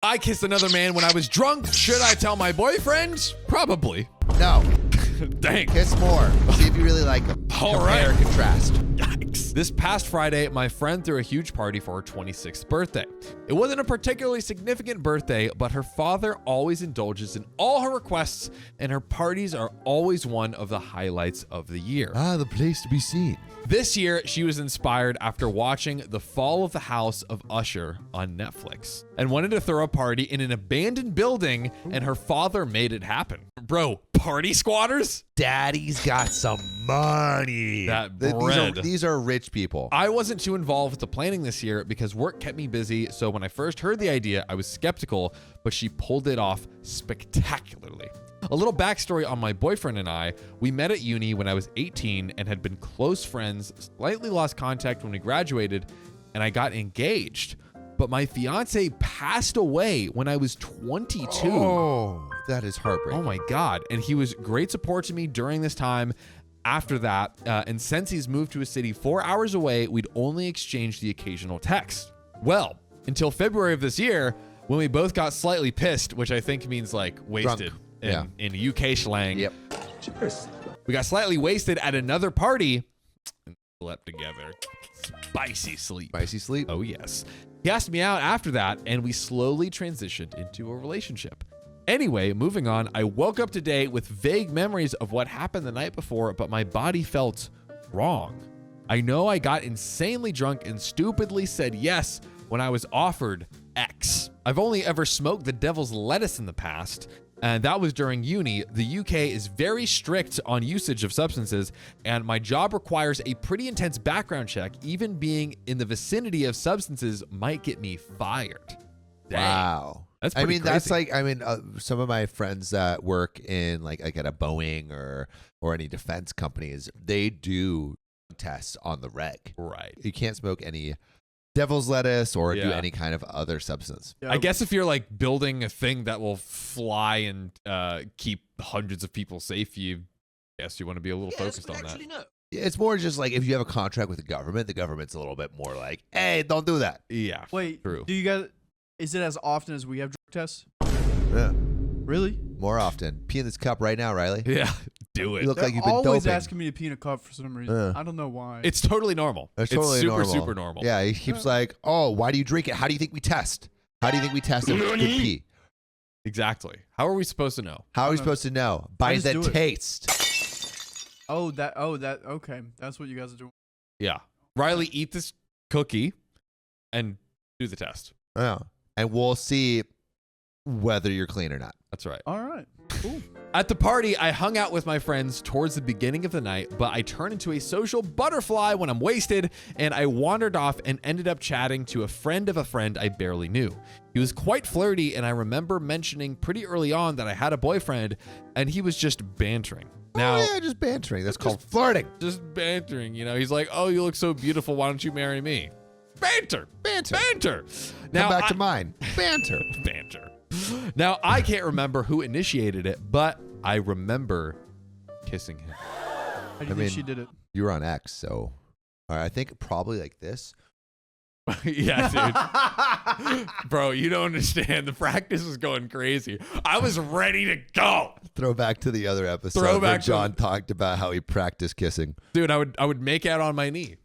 I kissed another man when I was drunk. Should I tell my boyfriend? Probably. No. Dang. Kiss more. See if you really like them. All Compare, right. contrast. Yikes. This past Friday, my friend threw a huge party for her 26th birthday. It wasn't a particularly significant birthday, but her father always indulges in all her requests, and her parties are always one of the highlights of the year. Ah, the place to be seen. This year, she was inspired after watching The Fall of the House of Usher on Netflix and wanted to throw a party in an abandoned building, and her father made it happen. Bro, party squatters? Daddy's got some money. That bread. These are rich people. I wasn't too involved with the planning this year because work kept me busy, so when I first heard the idea, I was skeptical, but she pulled it off spectacularly. A little backstory on my boyfriend and I. We met at uni when I was 18 and had been close friends, slightly lost contact when we graduated, and I got engaged. But my fiance passed away when I was 22. Oh, that is heartbreaking. Oh my God. And he was great support to me during this time. After that, and since he's moved to a city 4 hours away, we'd only exchange the occasional text. Well, until February of this year, when we both got slightly pissed, which I think means like wasted. Drunk. In UK slang. Yep. Cheers. We got slightly wasted at another party and slept together. Spicy sleep. Spicy sleep. Oh, yes. He asked me out after that, and we slowly transitioned into a relationship. Anyway, moving on, I woke up today with vague memories of what happened the night before, but my body felt wrong. I know I got insanely drunk and stupidly said yes when I was offered X. I've only ever smoked the devil's lettuce in the past, and that was during uni. The UK is very strict on usage of substances, and my job requires a pretty intense background check. Even being in the vicinity of substances might get me fired. Dang. Wow. That's pretty crazy. That's like, some of my friends that work in like at a Boeing or any defense companies, they do tests on the reg. Right. You can't smoke any devil's lettuce or do Yeah. any kind of other substance. I guess if you're like building a thing that will fly and keep hundreds of people safe, you want to be a little focused on that. No. It's more just like if you have a contract with the government's a little bit more like, hey, don't do that. Yeah. Wait, True. do you guys? Is it as often as we have drug tests? Yeah. Really? More often. Pee in this cup right now, Riley. Yeah. Do it. You look They're like you've been always doping. asking me to pee in a cup for some reason. Yeah. I don't know why. It's totally normal. It's totally normal. super normal. Yeah, he keeps like, oh, why do you drink it? How do you think we test? How do you think we test if it's good pee? Exactly. How are we supposed to know? How are we know. supposed to know? By just the do it. taste. Okay. That's what you guys are doing. Yeah. Riley, eat this cookie and do the test. Yeah. And we'll see whether you're clean or not. That's right. All right. Cool. At the party, I hung out with my friends towards the beginning of the night, but I turned into a social butterfly when I'm wasted, and I wandered off and ended up chatting to a friend of a friend I barely knew. He was quite flirty, and I remember mentioning pretty early on that I had a boyfriend, and he was just bantering. Now, Oh, yeah, just bantering. That's called flirting. just bantering, He's like, oh, you look so beautiful. Why don't you marry me? Banter. Banter. Banter. Come back to mine. Banter. Banter. Now, I can't remember who initiated it, but I remember kissing him. How do you I think mean- she did it? You were on X, so I think probably like this. Yeah, dude. Bro, you don't understand. The practice was going crazy. I was ready to go. Throw back to the other episode where Throwback to- John talked about how he practiced kissing. Dude, I would make out on my knee.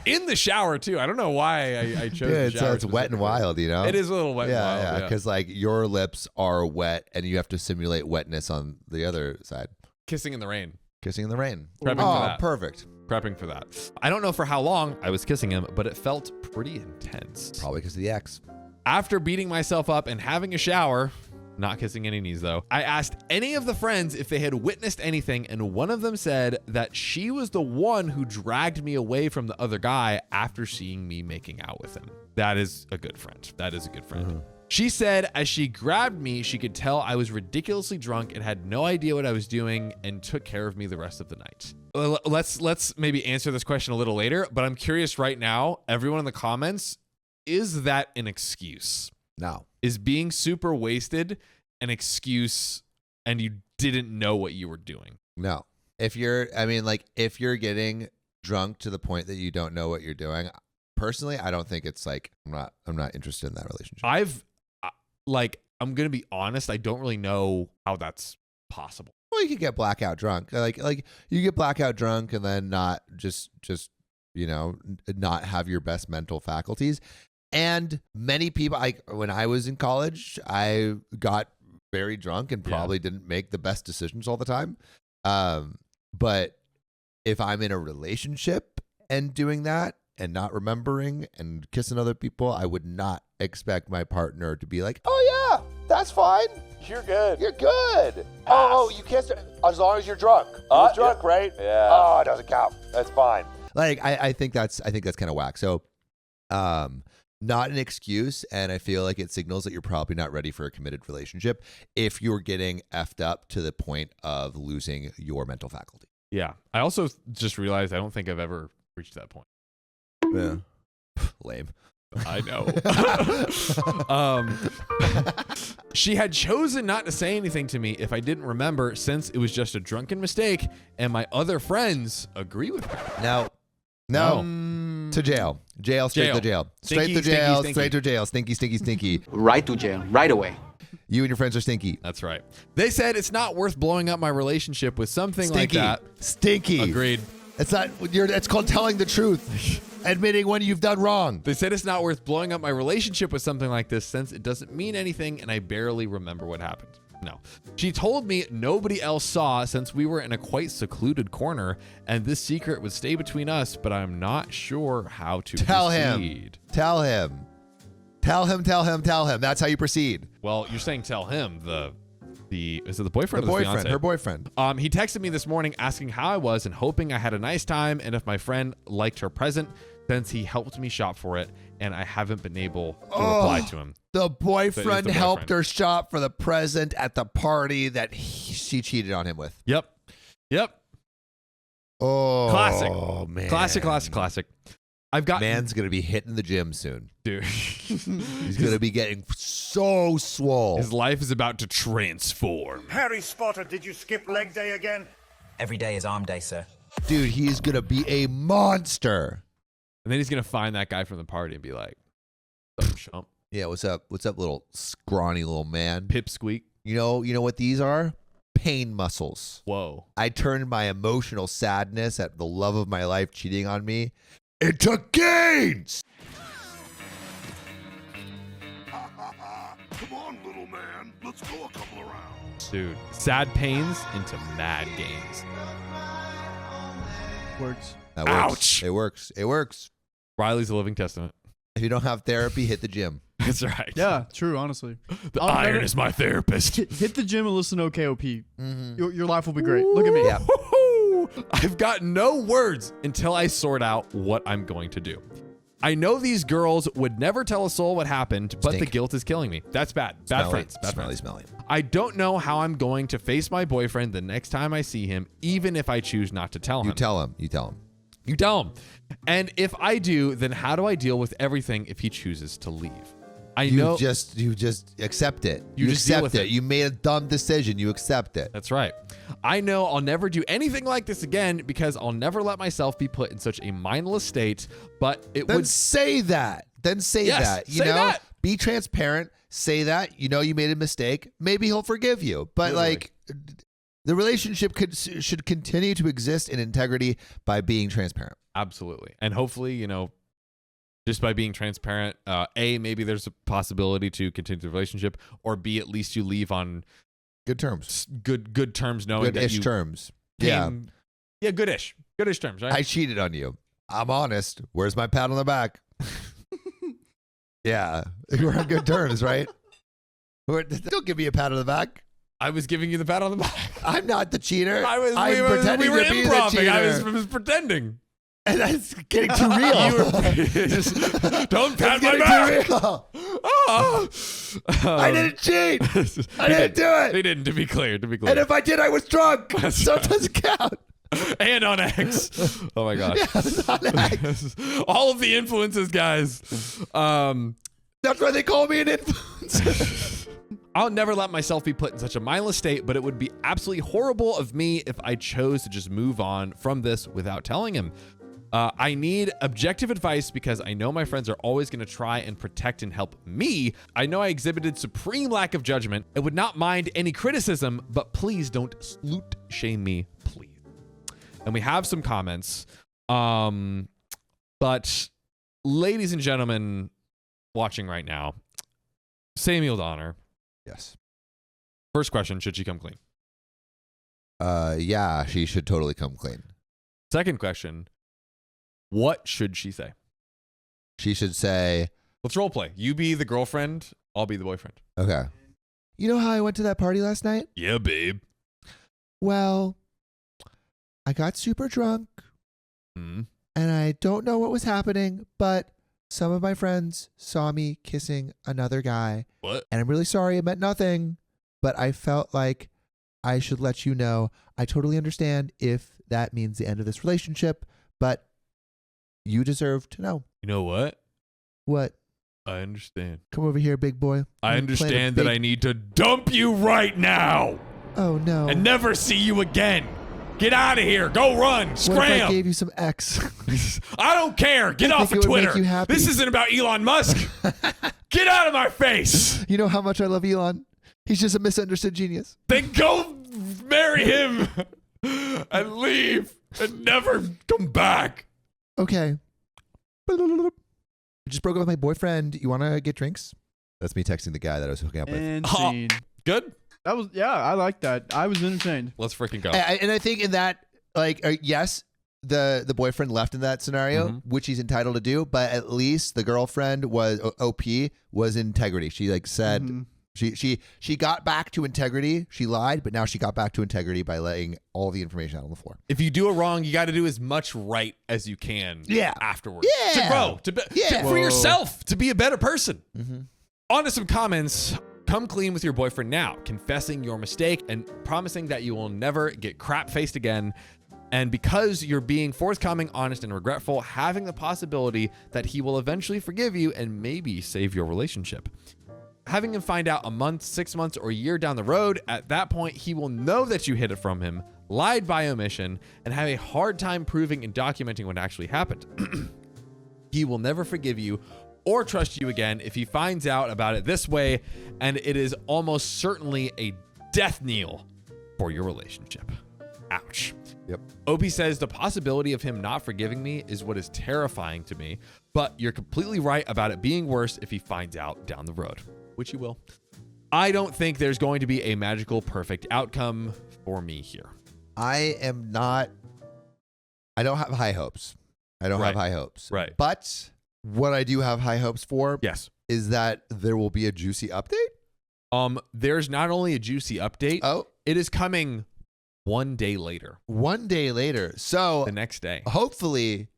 In the shower, too. I don't know why I chose Yeah, the shower. it's wet and specifically. wild, you know? It is a little wet and wild. Yeah, because like your lips are wet and you have to simulate wetness on the other side. Kissing in the rain. Kissing in the rain. Prepping oh, for that. perfect. Prepping for that. I don't know for how long I was kissing him, but it felt pretty intense. Probably because of the X. After beating myself up and having a shower, not kissing any knees though, I asked any of the friends if they had witnessed anything, and one of them said that she was the one who dragged me away from the other guy after seeing me making out with him. That is a good friend. That is a good friend. Mm-hmm. She said as she grabbed me, she could tell I was ridiculously drunk and had no idea what I was doing, and took care of me the rest of the night. Let's maybe answer this question a little later, but I'm curious right now, everyone in the comments, is that an excuse? No. Is being super wasted an excuse and you didn't know what you were doing? No. If you're getting drunk to the point that you don't know what you're doing, personally, I don't think it's like, I'm not interested in that relationship. like, I'm going to be honest, I don't really know how that's possible. Well, you could get blackout drunk. Like you get blackout drunk and then not just not have your best mental faculties. And many people, when I was in college, I got very drunk and probably didn't make the best decisions all the time. But if I'm in a relationship and doing that and not remembering and kissing other people, I would not expect my partner to be like, "Oh yeah, that's fine. You're good. You're good. Oh, you kissed her as long as you're drunk. You're drunk, right? Yeah. Oh, it doesn't count. That's fine. Like I think that's kind of whack. So, not an excuse, and I feel like it signals that you're probably not ready for a committed relationship if you're getting effed up to the point of losing your mental faculty. Yeah. I also just realized I don't think I've ever reached that point. Yeah. Lame. I know. She had chosen not to say anything to me if I didn't remember, since it was just a drunken mistake, and my other friends agree with her. No. To jail. Straight to jail. Straight to jail. Straight to jail. Stinky, stinky, stinky. Right to jail, right away. You and your friends are stinky. That's right. They said it's not worth blowing up my relationship with something Stinky. like that. Stinky. Agreed. It's not. It's called telling the truth, admitting when you've done wrong. They said it's not worth blowing up my relationship with something like this, since it doesn't mean anything and I barely remember what happened. No. She told me nobody else saw, since we were in a quite secluded corner, and this secret would stay between us, but I'm not sure how to Tell proceed. Tell him. That's how you proceed. Well, you're saying tell him. Is it the boyfriend? The or the boyfriend. fiance? Her boyfriend. He texted me this morning asking how I was and hoping I had a nice time, and if my friend liked her present, since he helped me shop for it, and I haven't been able to reply to him. The boyfriend the helped boyfriend. her shop for the present at the party that she cheated on him with. Yep. Oh, Classic. Man. Classic. I've got Man's gonna be hitting the gym soon. dude. He's gonna be getting so swole. His life is about to transform. Harry Spotter, did you skip leg day again? Every day is arm day, sir. Dude, he's gonna be a monster. And then he's gonna find that guy from the party and be like, "What's up, chump? Yeah, what's up? What's up, little scrawny little man? Pipsqueak." You know what these are? Pain muscles. Whoa. I turned my emotional sadness at the love of my life cheating on me into gains. Come on, little man. Let's go a couple of rounds. Dude, sad pains into mad gains. Works. That works. Ouch. It works. It works. Riley's a living testament. If you don't have therapy, hit the gym. That's right. Yeah, true, honestly. The I'll iron never- is my therapist. Hit the gym and listen to OKOP. Your life will be great. Look at me. Yeah. Woo-hoo! I've got no words until I sort out what I'm going to do. I know these girls would never tell a soul what happened, but the Stink. guilt is killing me. That's bad. Bad friends. Bad friends. Smelly. I don't know how I'm going to face my boyfriend the next time I see him, even if I choose not to tell him. You tell him. You tell him. And if I do, then how do I deal with everything if he chooses to leave? You just accept it. You just deal accept with it. it. You made a dumb decision. You accept it. That's right. I know I'll never do anything like this again because I'll never let myself be put in such a mindless state, but it Then would... say that. Yes, You say know, that. be transparent. Say that. You know you made a mistake. Maybe he'll forgive you. But Literally. the relationship should continue to exist in integrity by being transparent. Absolutely. And hopefully, just by being transparent, A, maybe there's a possibility to continue the relationship, or B, at least you leave on Good terms. good terms, knowing that Good-ish you terms. came- yeah, goodish terms, right? I cheated on you. I'm honest. Where's my pat on the back? Yeah. We're on good terms, right? Don't give me a pat on the back. I was giving you the pat on the back. I'm not the cheater. We were pretending to be the improv-ing. cheater. I was pretending. And that's getting too real. Don't pat It's my getting back. too real. Oh. I didn't cheat. I didn't do it. He didn't, to be clear. And if I did, I was drunk. So it doesn't count. And on X. Oh my gosh. Yeah, it's on X. All of the influences, guys. That's why they call me an influencer. I'll never let myself be put in such a mindless state, but it would be absolutely horrible of me if I chose to just move on from this without telling him. I need objective advice because I know my friends are always going to try and protect and help me. I know I exhibited supreme lack of judgment and would not mind any criticism, but please don't slut shame me, please. And we have some comments. But ladies and gentlemen watching right now, Samuel Donner. Yes. First question, should she come clean? Yeah, she should totally come clean. Second question, what should she say? She should say, let's role play. You be the girlfriend, I'll be the boyfriend. okay. You know how I went to that party last night? Yeah, babe. Well, I got super drunk Hmm. and I don't know what was happening, but some of my friends saw me kissing another guy. What? And I'm really sorry. It meant nothing, but I felt like I should let you know. I totally understand if that means the end of this relationship, but you deserve to know. You know what? What? I understand. Come over here, big boy. I I'm playing a understand that big- I need to dump you right now Oh, no. and never see you again. Get out of here. Go run. What if I Scram. gave you some X? I don't care. Get I off think of it would make Twitter. you happy. This isn't about Elon Musk. Get out of my face. You know how much I love Elon? He's just a misunderstood genius. Then go marry him and leave and never come back. Okay. I just broke up with my boyfriend. You want to get drinks? That's me texting the guy that I was hooking up with. And Huh. scene. Good. That was, yeah, I like that. I was entertained. Let's freaking go. And I think in that, like, yes, the boyfriend left in that scenario, which he's entitled to do, but at least the girlfriend was OP was integrity. She like said she got back to integrity. She lied, but now she got back to integrity by letting all the information out on the floor. If you do it wrong, you got to do as much right as you can afterwards. Yeah. To grow. For yourself, to be a better person. On to some comments. Come clean with your boyfriend now, confessing your mistake and promising that you will never get crap-faced again. And because you're being forthcoming, honest, and regretful, having the possibility that he will eventually forgive you and maybe save your relationship. Having him find out a month, 6 months, or a year down the road, at that point, he will know that you hid it from him, lied by omission, and have a hard time proving and documenting what actually happened. He will never forgive you or trust you again if he finds out about it this way, and it is almost certainly a death knell for your relationship. Ouch. Yep. Opie says the possibility of him not forgiving me is what is terrifying to me, but you're completely right about it being worse if he finds out down the road, which he will. I don't think there's going to be a magical perfect outcome for me here. I don't have high hopes. I don't have high hopes. Right. But what I do have high hopes for Yes. is that there will be a juicy update. There's not only a juicy update, Oh, it is coming 1 day later. 1 day later. So The next day. hopefully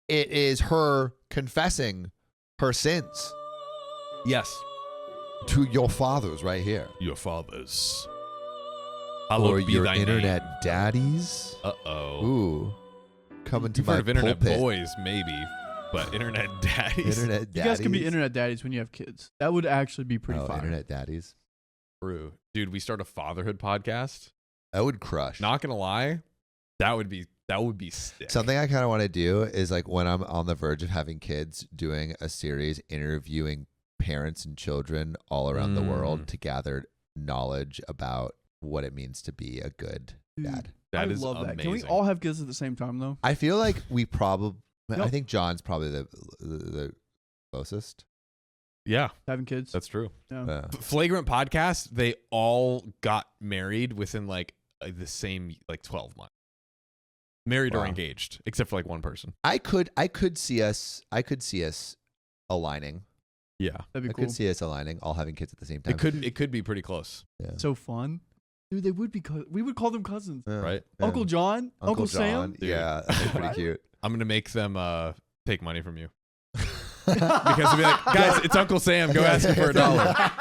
it is her confessing her sins Yes. to your fathers right here. Your fathers. Or Hallowed be your thy internet name. daddies. Uh-oh. Ooh. Coming to You've my heard of internet pulpit. boys, maybe, but internet daddies. Internet daddies. You guys can be internet daddies when you have kids. That would actually be pretty fire. Internet daddies. True. Dude, we start a fatherhood podcast. That would crush. Not gonna lie, that would be sick. Something I kind of want to do is like when I'm on the verge of having kids, doing a series interviewing parents and children all around the world to gather knowledge about what it means to be a good dad. That I is love that. amazing. Can we all have kids at the same time though? I feel like we probably. I Nope. think John's probably the closest. Yeah, Having kids. that's true. Yeah. Flagrant podcast, they all got married within like the same like 12 months. Married or Wow. engaged, except for like one person. I could see us aligning. Yeah. That'd be I cool. could see us aligning, all having kids at the same time. It could be pretty close, Yeah. So fun. Dude, they would be. We would call them cousins. Yeah. right? Yeah. Uncle John, Uncle Sam. John. Dude. Yeah, that's pretty cute. I'm gonna make them take money from you. Because they'll be like, guys, it's Uncle Sam. Go ask him for $1.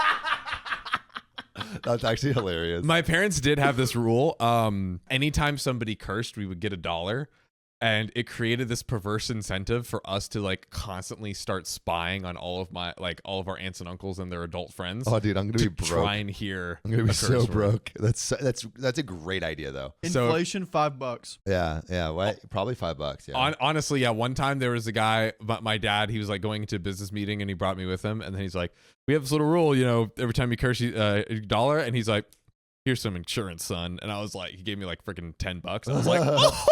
That's actually hilarious. My parents did have this rule. Anytime somebody cursed, we would get $1. And it created this perverse incentive for us to like constantly start spying on all of our aunts and uncles and their adult friends. Oh, dude, I'm gonna be broke. Try and hear. I'm gonna be a curse so word. broke. That's a great idea though. Inflation, $5. Yeah. What? Probably $5. Yeah. Honestly, yeah. One time there was a guy, my dad, he was like going into a business meeting and he brought me with him. And then he's like, we have this little rule, every time you curse a dollar. And he's like, here's some insurance, son. And I was like, he gave me like freaking $10. I was like, oh!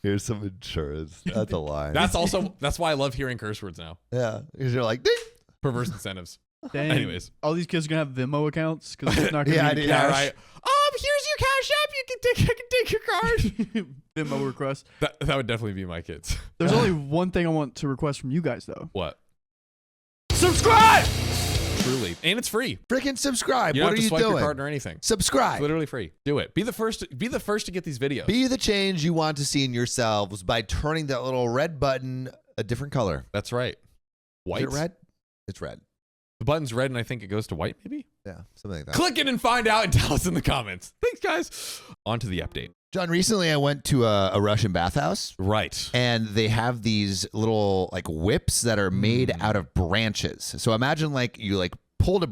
Here's some insurance. That's a lie. That's why I love hearing curse words now. Yeah. Because you're like, ding. Perverse incentives. Dang. Anyways. All these kids are going to have Venmo accounts because it's not going to be Yeah, cash. right. Here's your cash app. I can take your card. Venmo request. That would definitely be my kids. There's only one thing I want to request from you guys, though. What? Subscribe! Truly. And it's free. Freaking subscribe. You What don't are have to you swipe doing? your card or anything. Subscribe. It's literally free. Do it. Be the first to get these videos. Be the change you want to see in yourselves by turning that little red button a different color. That's right. White. Is it red? It's red. The button's red and I think it goes to white maybe. Yeah, something like that. Click it and find out and tell us in the comments. Thanks, guys. On to the update. John, recently I went to a Russian bathhouse. Right. And they have these little like whips that are made out of branches. So imagine like you like pulled a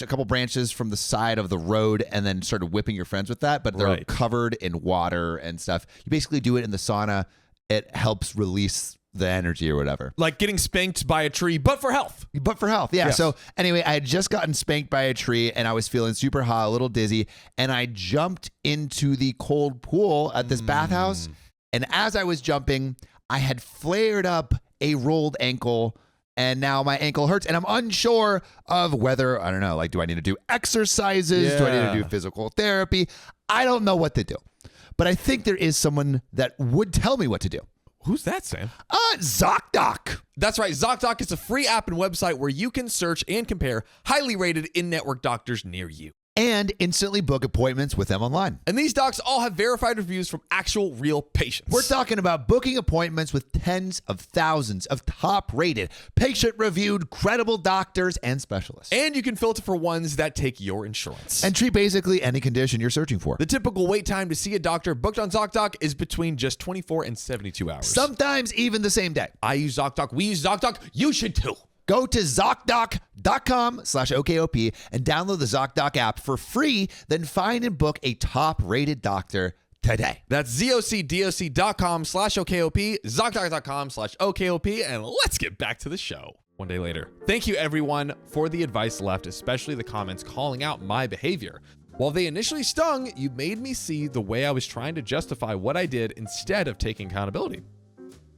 couple branches from the side of the road and then started whipping your friends with that, but they're Right. covered in water and stuff. You basically do it in the sauna. It helps release the energy or whatever. Like getting spanked by a tree, but for health. But for health, yeah. Yes. So anyway, I had just gotten spanked by a tree and I was feeling super hot, a little dizzy, and I jumped into the cold pool at this bathhouse. And as I was jumping, I had flared up a rolled ankle, and now my ankle hurts, and I'm unsure of whether, I don't know, like, do I need to do exercises? Do I need to do Yeah. physical therapy? I don't know what to do. But I think there is someone that would tell me what to do. Who's that, Sam? ZocDoc. That's right. ZocDoc is a free app and website where you can search and compare highly rated in-network doctors near you. And instantly book appointments with them online. And these docs all have verified reviews from actual real patients. We're talking about booking appointments with tens of thousands of top-rated, patient-reviewed, credible doctors and specialists. And you can filter for ones that take your insurance. And treat basically any condition you're searching for. The typical wait time to see a doctor booked on ZocDoc is between just 24 and 72 hours. Sometimes even the same day. I use ZocDoc. We use ZocDoc. You should too. Go to ZocDoc.com/OKOP and download the ZocDoc app for free. Then find and book a top-rated doctor today. That's ZocDoc.com/OKOP, ZocDoc.com/OKOP, and let's get back to the show. One day later. Thank you everyone for the advice left, especially the comments calling out my behavior. While they initially stung, you made me see the way I was trying to justify what I did instead of taking accountability.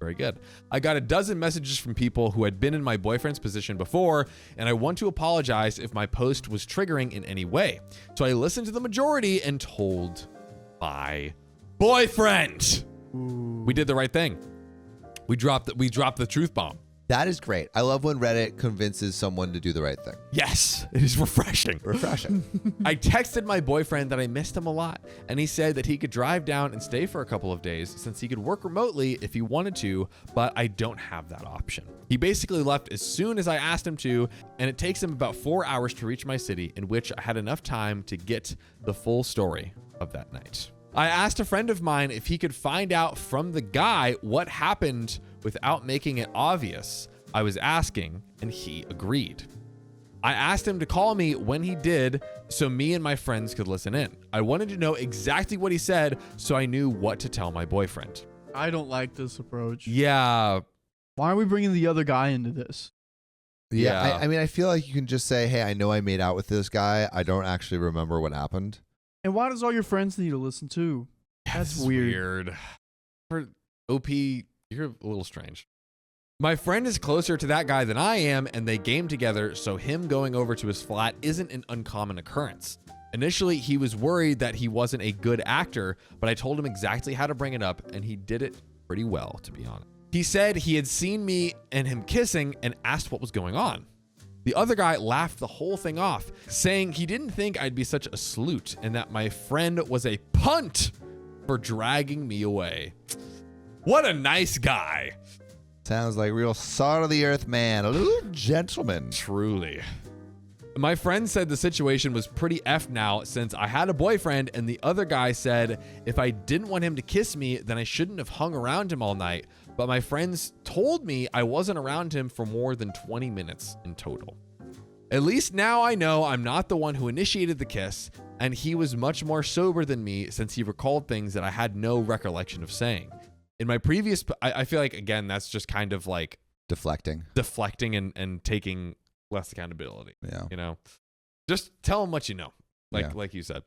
Very good. I got a dozen messages from people who had been in my boyfriend's position before, and I want to apologize if my post was triggering in any way. So I listened to the majority and told my boyfriend. We did the right thing. We dropped the truth bomb. That is great. I love when Reddit convinces someone to do the right thing. Yes, it is refreshing. Refreshing. I texted my boyfriend that I missed him a lot, and he said that he could drive down and stay for a couple of days since he could work remotely if he wanted to, but I don't have that option. He basically left as soon as I asked him to, and it takes him about 4 hours to reach my city, in which I had enough time to get the full story of that night. I asked a friend of mine if he could find out from the guy what happened without making it obvious I was asking, and he agreed. I asked him to call me when he did so me and my friends could listen in. I wanted to know exactly what he said so I knew what to tell my boyfriend. I don't like this approach. Yeah. Why are we bringing the other guy into this? Yeah. I mean, I feel like you can just say, hey, I know I made out with this guy. I don't actually remember what happened. And why does all your friends need to listen too? That's This is weird. For OP, you're a little strange. My friend is closer to that guy than I am, and they game together, so him going over to his flat isn't an uncommon occurrence. Initially, he was worried that he wasn't a good actor, but I told him exactly how to bring it up, and he did it pretty well, to be honest. He said he had seen me and him kissing and asked what was going on. The other guy laughed the whole thing off, saying he didn't think I'd be such a sleut and that my friend was a punt for dragging me away. What a nice guy. Sounds like real salt of the earth man, a little gentleman. Truly. My friend said the situation was pretty effed now since I had a boyfriend, and the other guy said if I didn't want him to kiss me, then I shouldn't have hung around him all night. But my friends told me I wasn't around him for more than 20 minutes in total. At least now I know I'm not the one who initiated the kiss, and he was much more sober than me since he recalled things that I had no recollection of saying. In my previous, I feel like, again, that's just kind of like Deflecting and taking less accountability. Yeah. You know, just tell him what you know, Yeah. like you said.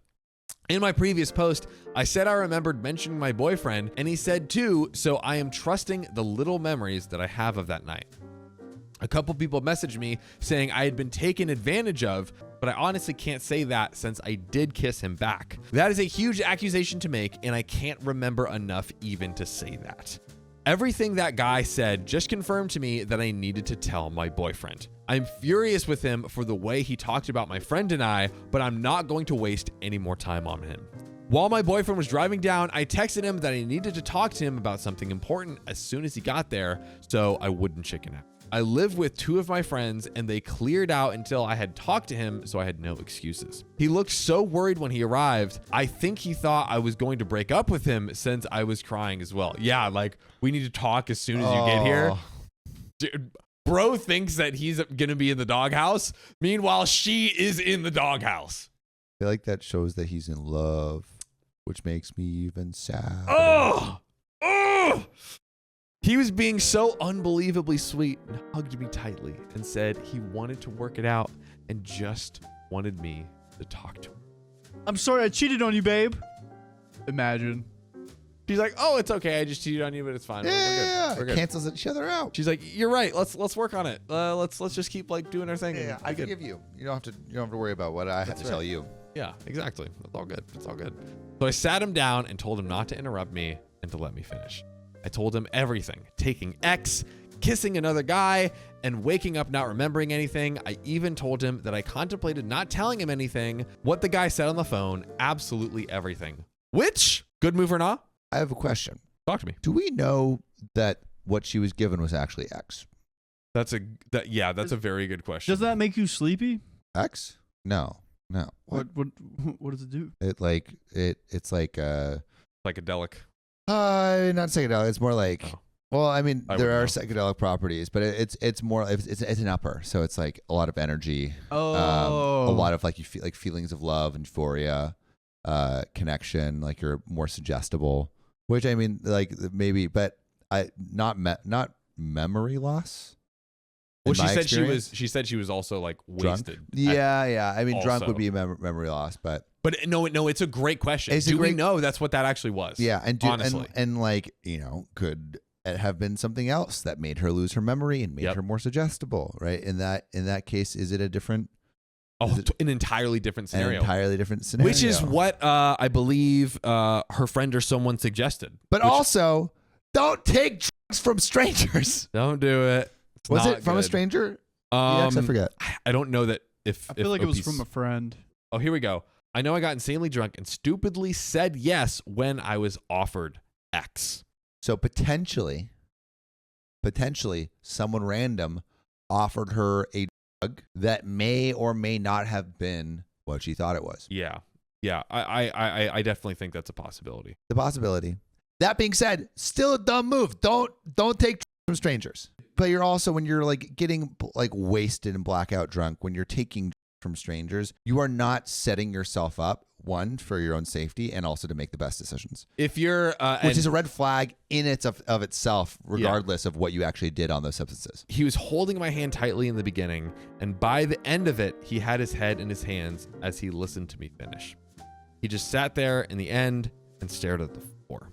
In my previous post, I said I remembered mentioning my boyfriend, and he said too, so I am trusting the little memories that I have of that night. A couple people messaged me saying I had been taken advantage of, but I honestly can't say that since I did kiss him back. That is a huge accusation to make, and I can't remember enough even to say that. Everything that guy said just confirmed to me that I needed to tell my boyfriend. I'm furious with him for the way he talked about my friend and I, but I'm not going to waste any more time on him. While my boyfriend was driving down, I texted him that I needed to talk to him about something important as soon as he got there, so I wouldn't chicken out. I live with two of my friends, and they cleared out until I had talked to him, so I had no excuses. He looked so worried when he arrived. I think he thought I was going to break up with him since I was crying as well. Yeah, like, we need to talk as soon as you get here. Dude, bro thinks that he's gonna be in the doghouse. Meanwhile, she is in the doghouse. I feel like that shows that he's in love, which makes me even sad. Oh! He was being so unbelievably sweet and hugged me tightly and said he wanted to work it out and just wanted me to talk to him. I'm sorry I cheated on you, babe. Imagine. She's like, oh, it's okay. I just cheated on you, but it's fine. Yeah, We're good. cancels each other out. She's like, you're right. Let's work on it. Let's just keep like doing our thing. Yeah, and I be good. forgive you. You don't have to worry about what I have to tell you. Yeah, exactly. It's all good. It's all good. So I sat him down and told him not to interrupt me and to let me finish. I told him everything, taking X, kissing another guy, and waking up not remembering anything. I even told him that I contemplated not telling him anything, what the guy said on the phone, absolutely everything. Which, good move or not? I have a question. Talk to me. Do we know that what she was given was actually X? That's a very good question. Does that make you sleepy? X? No. What does it do? It's like Psychedelic. not psychedelic. It's more like well, I mean, there are psychedelic properties, but it's more it's an upper, so it's like a lot of energy. A lot of like you feel like feelings of love and euphoria, connection. Like you're more suggestible, which I mean, like maybe, but not memory loss. Well, she said she was also like wasted. Drunk? Yeah. I mean, drunk Also. would be memory loss, but no, it's a great question. Do we know that's what that actually was? Yeah, honestly, and like, you know, could it have been something else that made her lose her memory and made her more suggestible, right? In that case, is it a different? An entirely different scenario. An entirely different scenario. Which is what I believe her friend or someone suggested. But also, don't take drugs from strangers. Don't do it. Was it from a stranger? Yes, I forget. I don't know that if I feel like it was from a friend. Oh, here we go. I know I got insanely drunk and stupidly said yes when I was offered X. So potentially someone random offered her a drug that may or may not have been what she thought it was. Yeah. I definitely think that's a possibility. The possibility. That being said, still a dumb move. Don't take drugs from strangers. But you're also, when you're like getting like wasted and blackout drunk, when you're taking drugs from strangers, you are not setting yourself up, one, for your own safety and also to make the best decisions. If you're which is a red flag in of itself, regardless of what you actually did on those substances. He was holding my hand tightly in the beginning, and by the end of it, he had his head in his hands as he listened to me finish. He just sat there in the end and stared at the floor.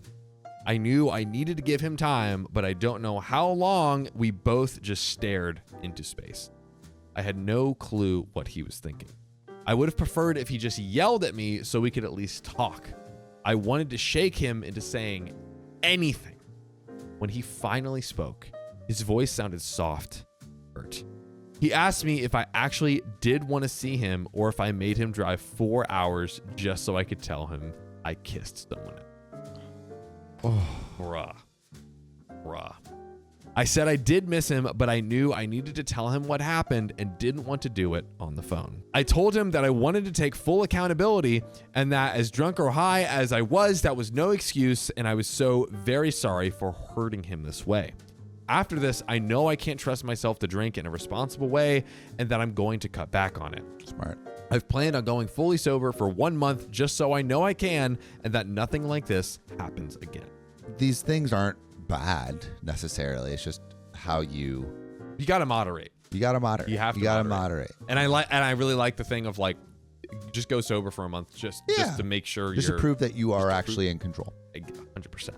I knew I needed to give him time, but I don't know how long. We both just stared into space. I had no clue what he was thinking. I would have preferred if he just yelled at me so we could at least talk. I wanted to shake him into saying anything. When he finally spoke, his voice sounded soft, hurt. He asked me if I actually did want to see him or if I made him drive 4 hours just so I could tell him I kissed someone. Oh, bruh. I said I did miss him, but I knew I needed to tell him what happened and didn't want to do it on the phone. I told him that I wanted to take full accountability and that as drunk or high as I was, that was no excuse, and I was so very sorry for hurting him this way. After this, I know I can't trust myself to drink in a responsible way and that I'm going to cut back on it. Smart. I've planned on going fully sober for 1 month just so I know I can and that nothing like this happens again. These things aren't bad necessarily. It's just how you got to moderate. You got to moderate. You have to moderate. And I really like the thing of like, just go sober for a month just to make sure just you're to prove that you are actually in control. 100%.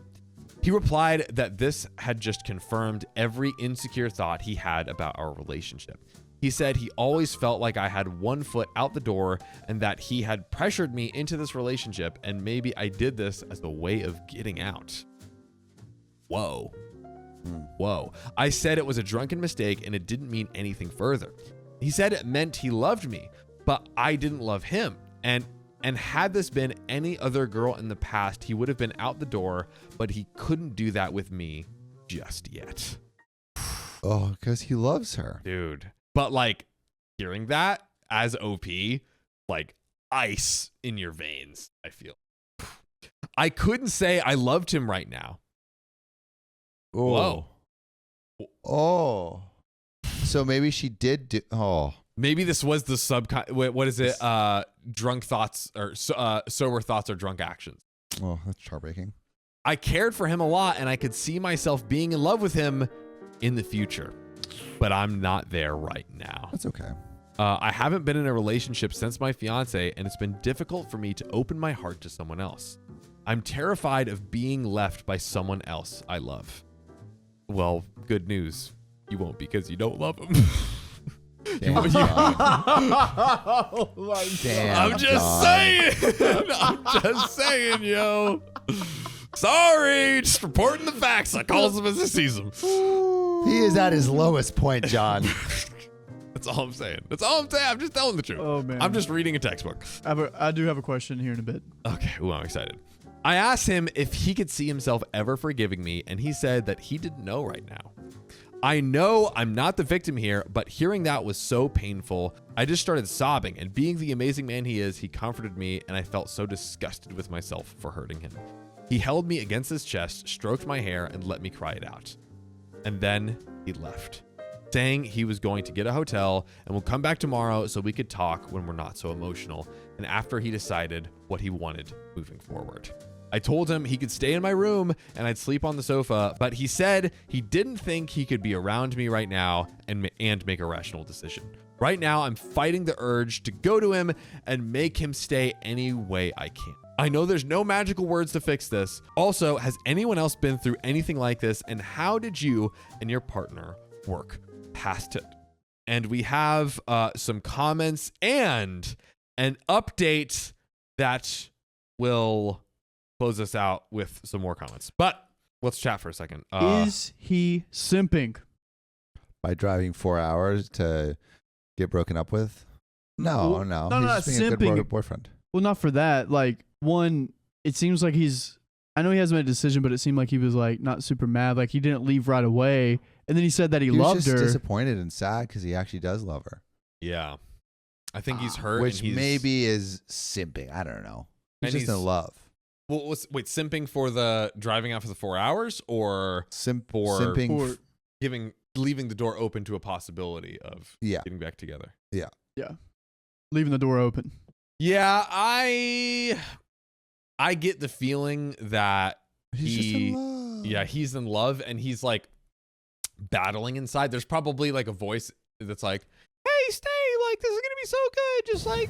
He replied that this had just confirmed every insecure thought he had about our relationship. He said he always felt like I had 1 foot out the door and that he had pressured me into this relationship and maybe I did this as a way of getting out. Whoa. Whoa. I said it was a drunken mistake and it didn't mean anything further. He said it meant he loved me, but I didn't love him. And had this been any other girl in the past, he would have been out the door, but he couldn't do that with me just yet. Oh, because he loves her. Dude. But like hearing that as OP, like ice in your veins, I feel. I couldn't say I loved him right now. Oh. Whoa. Oh. So maybe she did do. Oh. Maybe this was the what is it? Drunk thoughts or sober thoughts or drunk actions. Oh, that's heartbreaking. I cared for him a lot and I could see myself being in love with him in the future, but I'm not there right now. That's okay. I haven't been in a relationship since my fiance and it's been difficult for me to open my heart to someone else. I'm terrified of being left by someone else I love. Well, good news. You won't because you don't love him. Damn, I'm just saying. I'm just saying, yo. Sorry, just reporting the facts. I calls him as I sees him. He is at his lowest point, John. That's all I'm saying. That's all I'm saying. I'm just telling the truth. Oh, man. I'm just reading a textbook. I do have a question here in a bit. Okay, ooh, I'm excited. I asked him if he could see himself ever forgiving me, and he said that he didn't know right now. I know I'm not the victim here, but hearing that was so painful. I just started sobbing, and being the amazing man he is, he comforted me, and I felt so disgusted with myself for hurting him. He held me against his chest, stroked my hair, and let me cry it out. And then he left, saying he was going to get a hotel and will come back tomorrow so we could talk when we're not so emotional, and after he decided what he wanted moving forward. I told him he could stay in my room and I'd sleep on the sofa, but he said he didn't think he could be around me right now and make a rational decision. Right now, I'm fighting the urge to go to him and make him stay any way I can. I know there's no magical words to fix this. Also, has anyone else been through anything like this? And how did you and your partner work past it? And we have some comments and an update that will close us out with some more comments. But let's chat for a second. Is he simping? By driving 4 hours to get broken up with? No. No, He's not just being a simping. good boyfriend. Well, not for that. Like, one, it seems like I know he hasn't made a decision, but it seemed like he was like not super mad. Like he didn't leave right away. And then he said that he loved was just her. disappointed and sad because he actually does love her. Yeah. I think he's hurt. Which and he's, maybe is simping. I don't know. He's And just in love. Well, wait, simping for the driving out for the 4 hours or Simping. leaving the door open to a possibility of getting back together? Yeah. Leaving the door open. Yeah, I get the feeling that He's just in love. Yeah, he's in love and he's like battling inside. There's probably like a voice that's like, hey, stay, like this is gonna be so good, just like,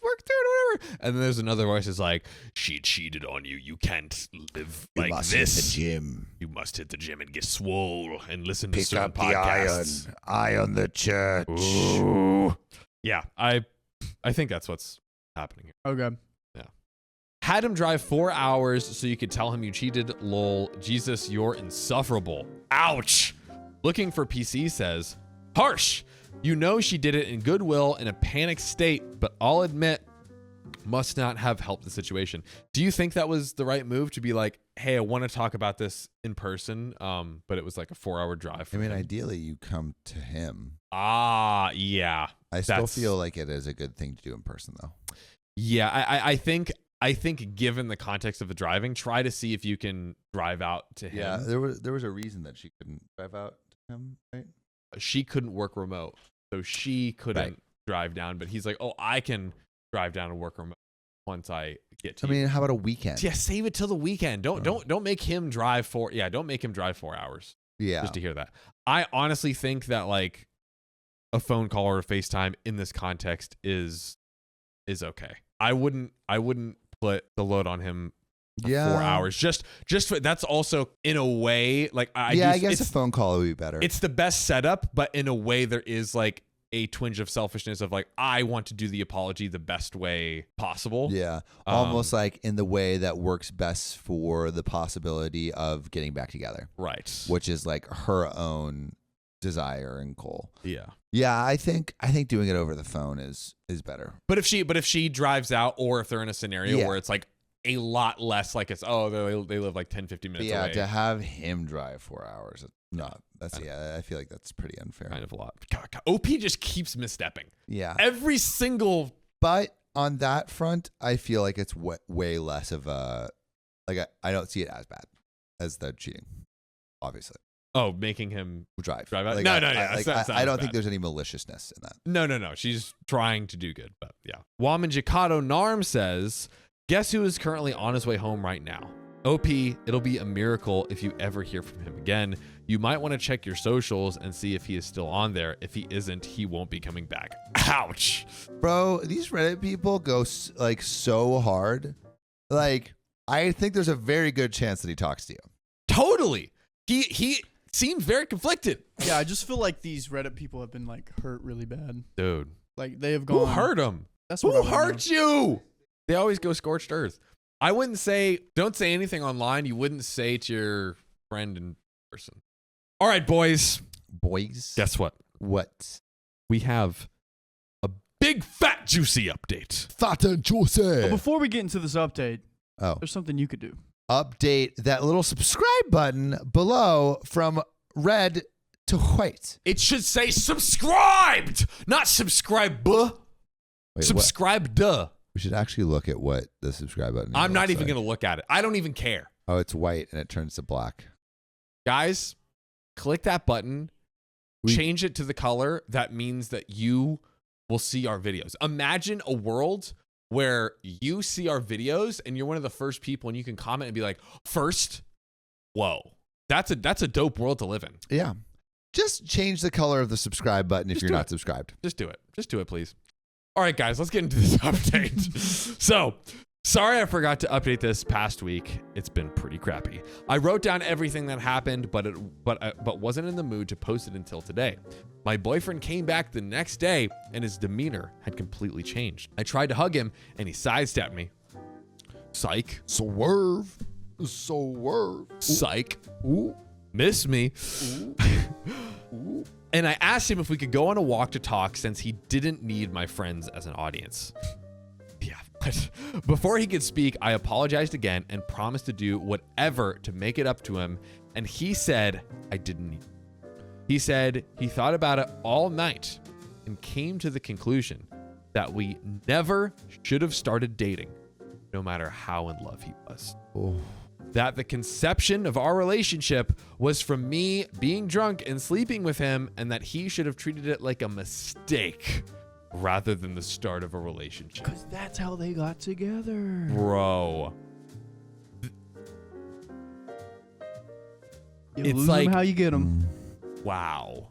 work through it, whatever. And then there's another voice that's like, she cheated on you, you can't live You like must this. hit the gym. You must hit the gym and get swole and listen to Pick certain up podcasts. the iron the church. Ooh. Yeah, I think that's what's happening here. Okay. Had him drive 4 hours so you could tell him you cheated. Lol. Jesus, you're insufferable. Ouch. Looking for PC says, harsh. You know she did it in goodwill in a panic state, but I'll admit must not have helped the situation. Do you think that was the right move to be like, hey, I want to talk about this in person, but it was like a 4-hour drive? I mean, ideally, you come to him. Yeah. I still feel like it is a good thing to do in person, though. Yeah, I think given the context of the driving, try to see if you can drive out to him. Yeah, there was a reason that she couldn't drive out to him, right? She couldn't work remote, so she couldn't drive down. But he's like, oh, I can drive down and work remote once I get to. I mean, how about a weekend? Yeah, save it till the weekend. Don't make him drive don't make him drive 4 hours. Yeah, just to hear that. I honestly think that like a phone call or a FaceTime in this context is okay. I wouldn't put the load on him. 4 hours. Just for, that's also in a way like I guess a phone call would be better. It's the best setup, but in a way there is like a twinge of selfishness of like I want to do the apology the best way possible. Yeah, almost like in the way that works best for the possibility of getting back together. Right. Which is like her own desire and goal. Yeah. Yeah, I think doing it over the phone is better. But if she drives out, or if they're in a scenario where it's like a lot less like it's they live like 10-15 minutes away. To have him drive 4 hours, I feel like that's pretty unfair. Kind of a lot. God, OP just keeps misstepping. Yeah. Every single. But on that front, I feel like it's way less of a I don't see it as bad as the cheating, obviously. Oh, making him drive out? Like, no. I don't think there's any maliciousness in that. No. She's trying to do good, but yeah. Wamanjikato Narm says, guess who is currently on his way home right now? OP, it'll be a miracle if you ever hear from him again. You might want to check your socials and see if he is still on there. If he isn't, he won't be coming back. Ouch. Bro, these Reddit people go like so hard. Like, I think there's a very good chance that he talks to you. Totally. He seemed very conflicted. Yeah, I just feel like these Reddit people have been like hurt really bad. Dude. Like they have gone. Who hurt him? That's Who hurt you? They always go scorched earth. I wouldn't say, don't say anything online you wouldn't say to your friend in person. All right, boys. Guess what? What? We have a big, fat, juicy update. Fat and juicy. Well, before we get into this update, there's something you could do. Update that little subscribe button below from red to white. It should say subscribed, not subscribe. Subscribe. We should actually look at what the subscribe button is. I'm not even going to look at it. I don't even care. Oh, it's white and it turns to black. Guys, click that button. Change it to the color. That means that you will see our videos. Imagine a world where you see our videos and you're one of the first people and you can comment and be like, first, whoa. That's a dope world to live in. Yeah. Just change the color of the subscribe button if you're not subscribed. Just do it. Just do it, please. All right, guys, let's get into this update. So, sorry I forgot to update this past week. It's been pretty crappy. I wrote down everything that happened, but wasn't in the mood to post it until today. My boyfriend came back the next day, and his demeanor had completely changed. I tried to hug him, and he sidestepped me. Psych. Swerve. Psych. Ooh. Miss me. Ooh. Ooh. And I asked him if we could go on a walk to talk since he didn't need my friends as an audience. Yeah, but before he could speak, I apologized again and promised to do whatever to make it up to him. And he said I didn't need it. He said he thought about it all night and came to the conclusion that we never should have started dating, no matter how in love he was. Oh. That the conception of our relationship was from me being drunk and sleeping with him, and that he should have treated it like a mistake rather than the start of a relationship. Because that's how they got together. Bro. You lose them how you get them. Wow.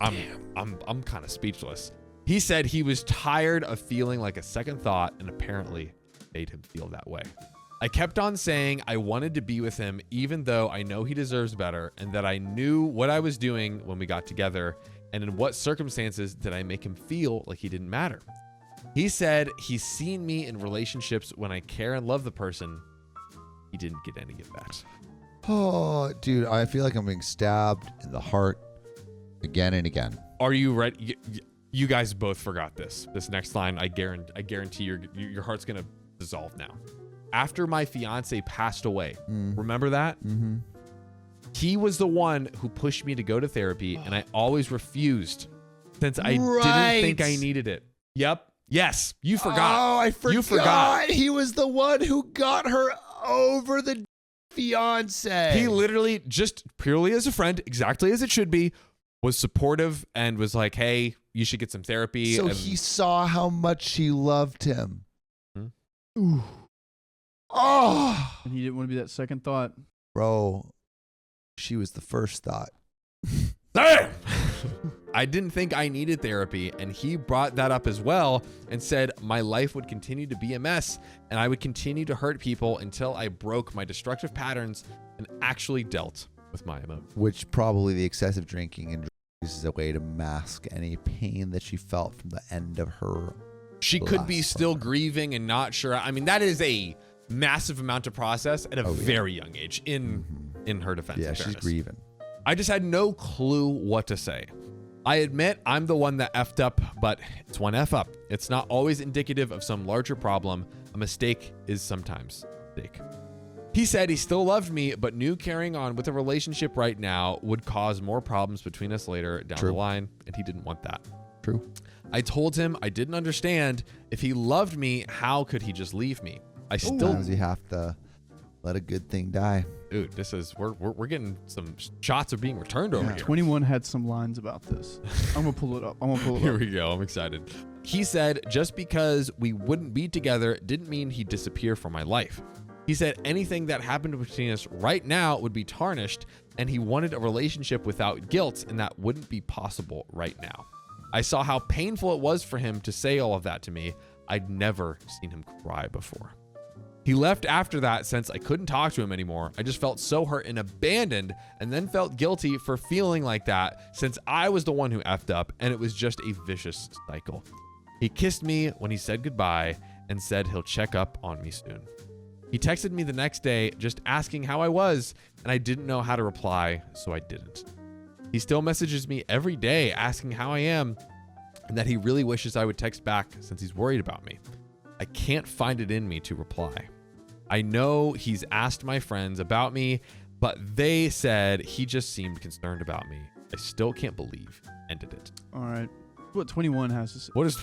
I'm kind of speechless. He said he was tired of feeling like a second thought and apparently made him feel that way. I kept on saying I wanted to be with him even though I know he deserves better and that I knew what I was doing when we got together and in what circumstances did I make him feel like he didn't matter. He said he's seen me in relationships when I care and love the person. He didn't get any of that. Oh, dude, I feel like I'm being stabbed in the heart again and again. Are you ready? You guys both forgot this. This next line, I guarantee your heart's gonna dissolve now. After my fiance passed away, remember that? Mm-hmm. He was the one who pushed me to go to therapy, and I always refused since I didn't think I needed it. Yep. Yes. You forgot. Oh, I forgot. You forgot. He was the one who got her over the fiance. He literally, just purely as a friend, exactly as it should be, was supportive and was like, hey, you should get some therapy. So and he saw how much she loved him. Ooh. Oh, And he didn't want to be that second thought. bro, she was the first thought. Damn! I didn't think I needed therapy, and he brought that up as well and said my life would continue to be a mess and I would continue to hurt people until I broke my destructive patterns and actually dealt with my emotions. Which probably the excessive drinking and drugs is a way to mask any pain that she felt from the end of her. She could be last still summer. grieving and not sure. I mean, that is a massive amount to process at a very young age in her defense. Yeah, in she's fairness. grieving. I just had no clue what to say. I admit I'm the one that effed up, but it's one F up. It's not always indicative of some larger problem. A mistake is sometimes a mistake. He said he still loved me, but knew carrying on with a relationship right now would cause more problems between us later down the line, and he didn't want that. True. I told him I didn't understand. If he loved me, how could he just leave me? I still, Sometimes you have to let a good thing die. dude, this is we're getting some shots are being returned over here. 21 had some lines about this. I'm gonna pull it up. Here we go. I'm excited. He said just because we wouldn't be together didn't mean he'd disappear from my life. He said anything that happened between us right now would be tarnished, and he wanted a relationship without guilt, and that wouldn't be possible right now. I saw how painful it was for him to say all of that to me. I'd never seen him cry before. He left after that since I couldn't talk to him anymore. I just felt so hurt and abandoned, and then felt guilty for feeling like that since I was the one who effed up, and it was just a vicious cycle. He kissed me when he said goodbye and said he'll check up on me soon. He texted me the next day just asking how I was, and I didn't know how to reply, so I didn't. He still messages me every day asking how I am and that he really wishes I would text back since he's worried about me. I can't find it in me to reply. I know he's asked my friends about me, but they said he just seemed concerned about me. I still can't believe he ended it. All right. What 21 has to say. What does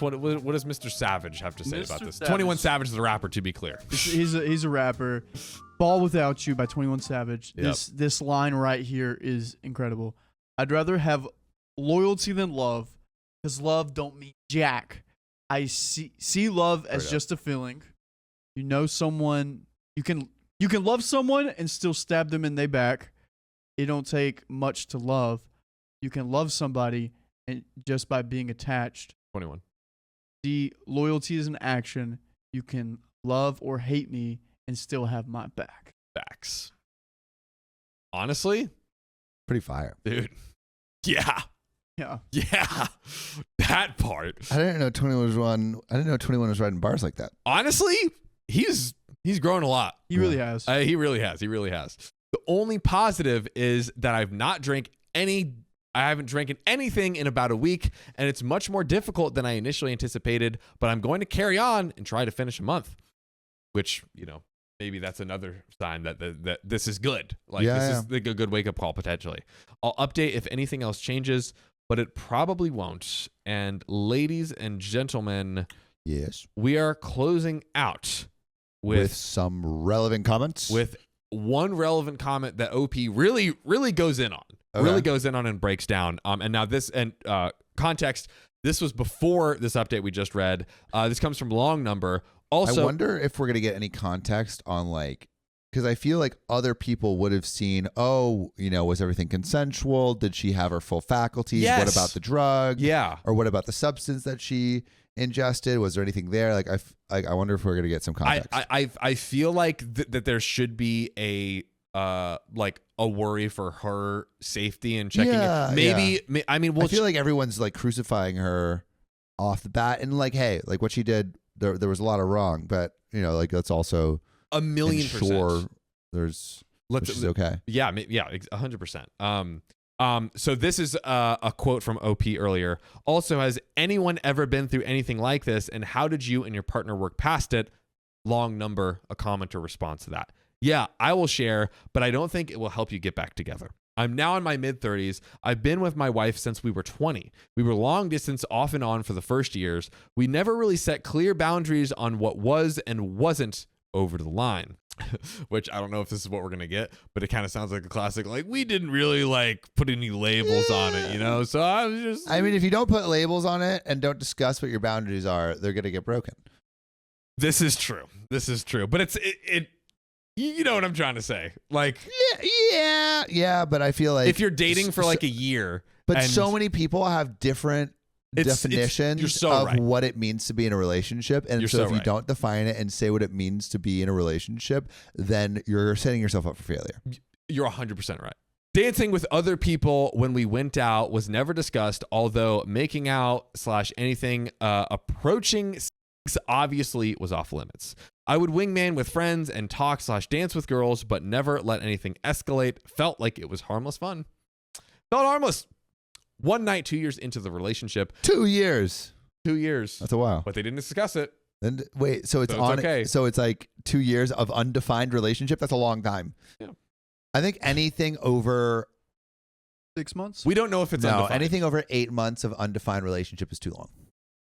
Mr. Savage have to say Mr. about this? Savage. 21 Savage is the rapper, to be clear. He's a rapper. Ball Without You by 21 Savage. Yep. This line right here is incredible. I'd rather have loyalty than love, because love don't mean jack. I see love as just a feeling. You know someone, you can love someone and still stab them in their back. It don't take much to love. You can love somebody and just by being attached. 21. The loyalty is an action. You can love or hate me and still have my back. Facts. Honestly, Pretty fire. dude. Yeah. Yeah. Yeah. That part. I didn't know 21 was writing bars like that. Honestly, he's grown a lot. He really has. He really has. He really has. The only positive is that I haven't drank anything in about a week, and it's much more difficult than I initially anticipated, but I'm going to carry on and try to finish a month, which, maybe that's another sign that this is good. Like, this is like a good wake-up call, potentially. I'll update if anything else changes, but it probably won't. And ladies and gentlemen, Yes. we are closing out With some relevant comments. with one relevant comment that OP really, really goes in on. Okay. Really goes in on and breaks down. And now this, and context, this was before this update we just read. This comes from Long Number. Also, I wonder if we're going to get any context on, like, because I feel like other people would have seen, was everything consensual? Did she have her full faculties? Yes. What about the drug? yeah. Or what about the substance that she ingested? Was there anything there? Like, I wonder if we're going to get some context. I feel like that there should be a worry for her safety and checking Yeah, it. Maybe I mean, I feel like everyone's like crucifying her off the bat, and like, hey, like what she did, there was a lot of wrong, but like let's also 1,000,000%. ensure she's okay. Yeah, 100%. So this is a quote from OP earlier. Also, has anyone ever been through anything like this? And how did you and your partner work past it? Long number, a comment or response to that. Yeah, I will share, but I don't think it will help you get back together. I'm now in my mid-30s. I've been with my wife since we were 20. We were long distance off and on for the first years. We never really set clear boundaries on what was and wasn't over the line. Which I don't know if this is what we're going to get, but it kind of sounds like a classic. Like, we didn't really like put any labels on it, you know? So I was just... I mean, if you don't put labels on it and don't discuss what your boundaries are, they're going to get broken. This is true. But it you know what I'm trying to say. Like, yeah, but I feel like if you're dating for like a year, but so many people have different definitions of what it means to be in a relationship. And so if you don't define it and say what it means to be in a relationship, then you're setting yourself up for failure. You're 100% right. Dancing with other people when we went out was never discussed, although making out / anything approaching sex obviously was off limits. I would wingman with friends and talk / dance with girls, but never let anything escalate. Felt like it was harmless fun. Felt harmless. One night, 2 years into the relationship. 2 years. 2 years. That's a while. But they didn't discuss it. And wait, so it's okay. So it's like 2 years of undefined relationship. That's a long time. Yeah. I think anything over 6 months. We don't know if it's undefined. Anything over 8 months of undefined relationship is too long.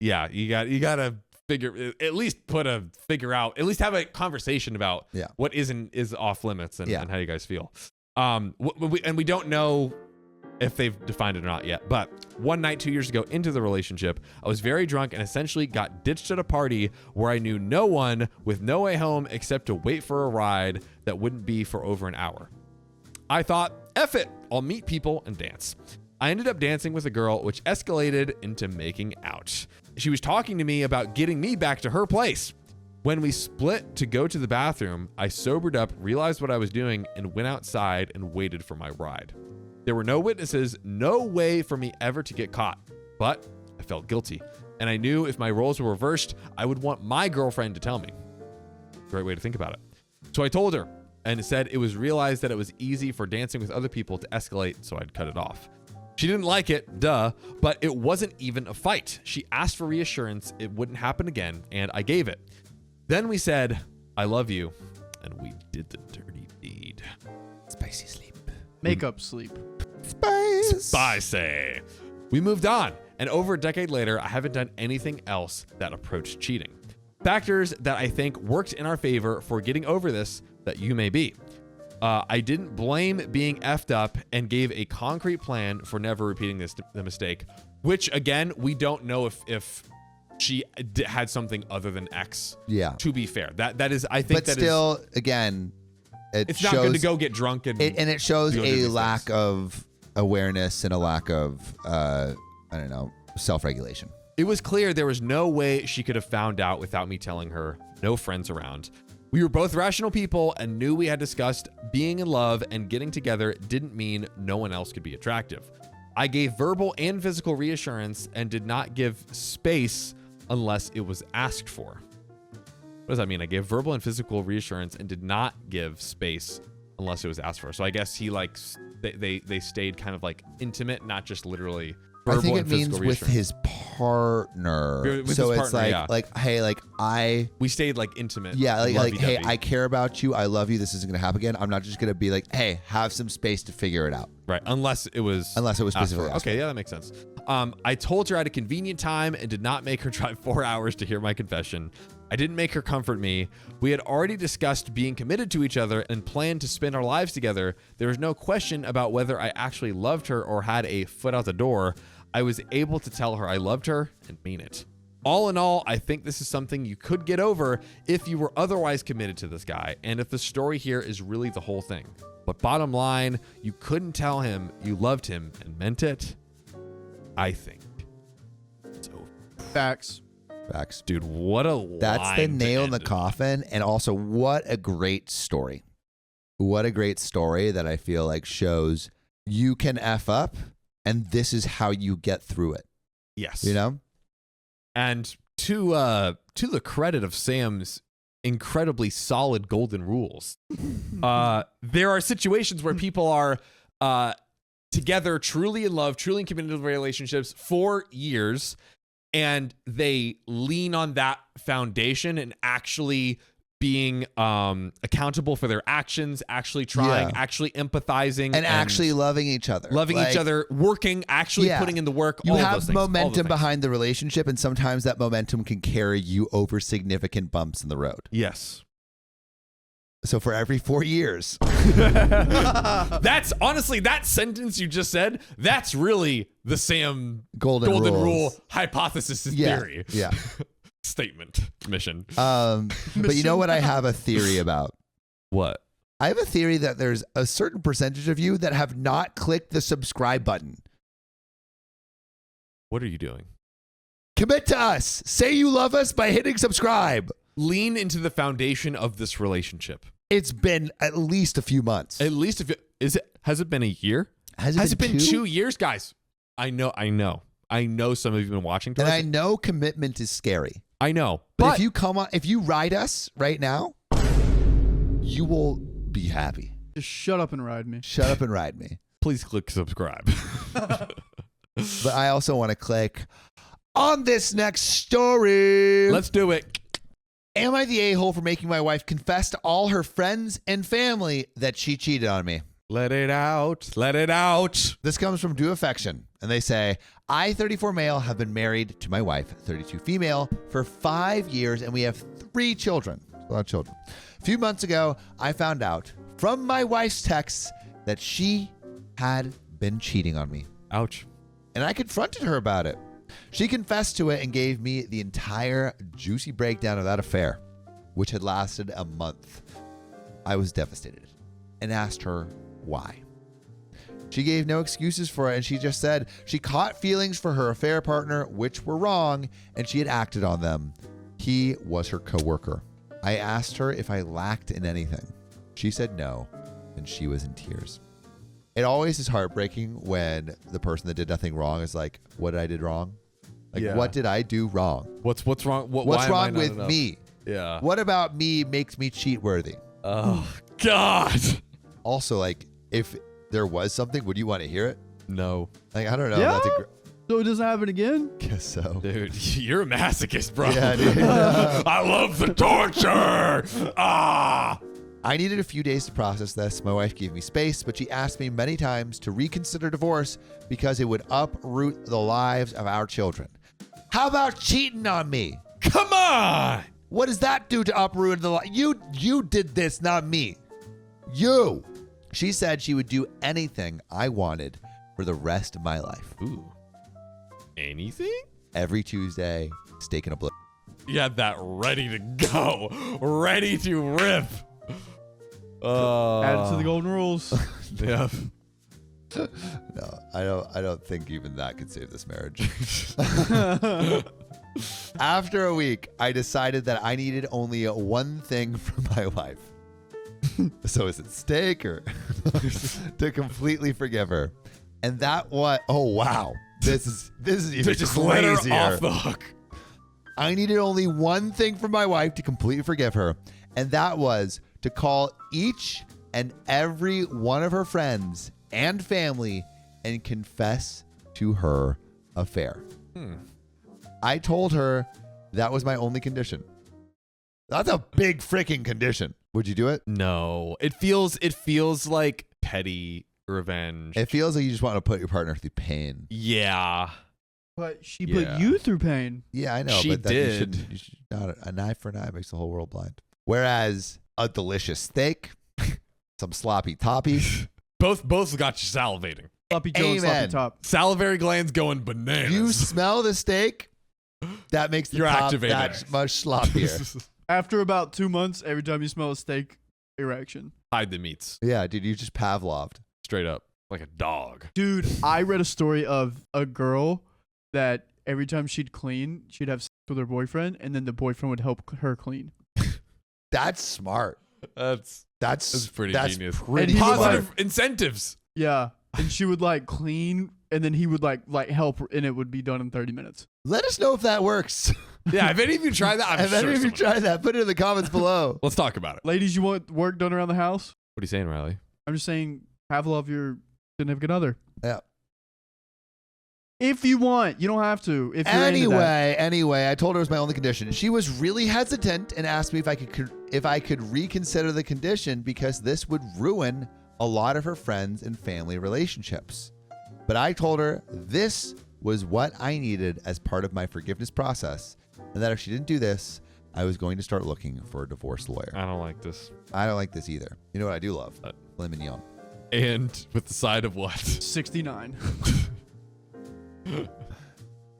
Yeah, you got to at least at least have a conversation about what is off limits and how you guys feel. We don't know if they've defined it or not yet. But one night 2 years ago into the relationship, I was very drunk and essentially got ditched at a party where I knew no one, with no way home except to wait for a ride that wouldn't be for over an hour. I thought, F it, I'll meet people and dance. I ended up dancing with a girl, which escalated into making out. She was talking to me about getting me back to her place. When we split to go to the bathroom, I sobered up, realized what I was doing, and went outside and waited for my ride. There were no witnesses, no way for me ever to get caught, but I felt guilty. And I knew if my roles were reversed, I would want my girlfriend to tell me. Great way to think about it. So I told her and said it was realized that it was easy for dancing with other people to escalate, so I'd cut it off. She didn't like it, duh, but it wasn't even a fight. She asked for reassurance it wouldn't happen again, and I gave it. Then we said, I love you, and we did the dirty deed. Spicy sleep. Makeup sleep. Spicy. We moved on, and over a decade later, I haven't done anything else that approached cheating. Factors that I think worked in our favor for getting over this that you may be. I didn't blame being effed up and gave a concrete plan for never repeating the mistake, which again, we don't know if she had something other than X. Yeah. To be fair, that is, I think, but that still, is, again, it's not good to go get drunk and it shows a lack of awareness and a lack of self-regulation. It was clear there was no way she could have found out without me telling her. No friends around. We were both rational people and knew we had discussed being in love, and getting together didn't mean no one else could be attractive. I gave verbal and physical reassurance and did not give space unless it was asked for. What does that mean? I gave verbal and physical reassurance and did not give space unless it was asked for. So I guess he they stayed kind of like intimate, not just literally verbal. I think it and means with his partner. With so his it's partner, like, hey, we stayed like intimate. Yeah, like hey, lovey-dovey. I care about you. I love you. This isn't gonna happen again. I'm not just gonna be like, hey, have some space to figure it out. Right, unless it was specifically asked okay, yeah, that makes sense. I told her at a convenient time and did not make her drive 4 hours to hear my confession. I didn't make her comfort me. We had already discussed being committed to each other and planned to spend our lives together. There was no question about whether I actually loved her or had a foot out the door. I was able to tell her I loved her and mean it. All in all, I think this is something you could get over if you were otherwise committed to this guy, and if the story here is really the whole thing. But bottom line, you couldn't tell him you loved him and meant it. I think it's over. Facts. Dude, what a That's the line nail to in the end it. coffin. And also, what a great story. What a great story that I feel like shows you can F up, and this is how you get through it. Yes. You know? And to the credit of Sam's incredibly solid golden rules, there are situations where people are together, truly in love, truly in committed relationships for years, and they lean on that foundation and actually being accountable for their actions, actually trying, actually empathizing, and actually loving each other, each other, working, actually putting in the work. You all of have those things, momentum behind the relationship, and sometimes that momentum can carry you over significant bumps in the road. Yes. So for every 4 years, that's honestly, that sentence you just said, that's really the Sam golden rule hypothesis theory. Yeah. Statement mission. But you know what I have a theory about? What? I have a theory that there's a certain percentage of you that have not clicked the subscribe button. What are you doing? Commit to us. Say you love us by hitting subscribe. Lean into the foundation of this relationship. It's been at least a few months. At least has it been a year? Has it been 2 years, guys? I know some of you have been watching to and us. I know commitment is scary. I know. But if you ride us right now, you will be happy. Just shut up and ride me. Shut up and ride me. Please click subscribe. But I also want to click on this next story. Let's do it. Am I the a-hole for making my wife confess to all her friends and family that she cheated on me? Let it out. Let it out. This comes from Due Affection, and they say, I, 34 male, have been married to my wife, 32 female, for 5 years, and we have 3 children. A lot of children. A few months ago, I found out from my wife's texts that she had been cheating on me. Ouch. And I confronted her about it. She confessed to it and gave me the entire juicy breakdown of that affair, which had lasted a month. I was devastated and asked her why. She gave no excuses for it, and she just said she caught feelings for her affair partner, which were wrong, and she had acted on them. He was her coworker. I asked her if I lacked in anything. She said no, and she was in tears. It always is heartbreaking when the person that did nothing wrong is like, what did I did wrong? Like, what did I do wrong? What's wrong? What's wrong with me? Yeah. What about me makes me cheat worthy? Oh, God. Also, like, if there was something, would you want to hear it? No. Like, I don't know. Yeah? That's So it doesn't happen again? guess so. Dude, you're a masochist, bro. Yeah, dude. I love the torture. I needed a few days to process this. My wife gave me space, but she asked me many times to reconsider divorce because it would uproot the lives of our children. How about cheating on me? Come on. What does that do to uproot the life? You did this, not me. You. She said she would do anything I wanted for the rest of my life. Ooh. Anything? Every Tuesday, steak and a blizzard. You had that ready to go. Ready to rip. Add it to the golden rules. Yeah. No, I don't think even that could save this marriage. After a week, I decided that I needed only one thing from my wife. So is it steak or to completely forgive her? And that what? Oh wow, this is even Just let her crazier. off the hook. I needed only one thing from my wife to completely forgive her, and that was to call each and every one of her friends and family and confess to her affair. I told her that was my only condition. That's a big freaking condition. Would you do it? No. It feels like petty revenge. It feels like you just want to put your partner through pain. Yeah. But she Yeah. put you through pain. Yeah, I know. She but that did. You should not, a eye for an eye makes the whole world blind. Whereas a delicious steak, some sloppy toppy. Both got you salivating. Sloppy Joe and sloppy Amen. top. Salivary glands going bananas. You smell the steak, that makes the You're top activated. that much sloppier. After about 2 months, every time you smell a steak, erection. Hide the meats. Yeah, dude, you just Pavloved. Straight up. Like a dog. Dude, I read a story of a girl that every time she'd clean, she'd have sex with her boyfriend, and then the boyfriend would help her clean. That's smart. That's That's pretty that's genius. Pretty And he was smart. Positive incentives. Yeah. And she would like clean, and then he would like help, and it would be done in 30 minutes. Let us know if that works. Yeah, if any of you tried that, I'm If sure any of you someone- tried that, put it in the comments below. Let's talk about it. Ladies, you want work done around the house? What are you saying, Riley? I'm just saying, Pavlov your significant other. Yeah. If you want, you don't have to. If you're into that. Anyway, I told her it was my only condition. She was really hesitant and asked me if I could reconsider the condition because this would ruin a lot of her friends and family relationships. But I told her this was what I needed as part of my forgiveness process, and that if she didn't do this, I was going to start looking for a divorce lawyer. I don't like this. I don't like this either. You know what I do love? Filet mignon. And with the side of what? 69.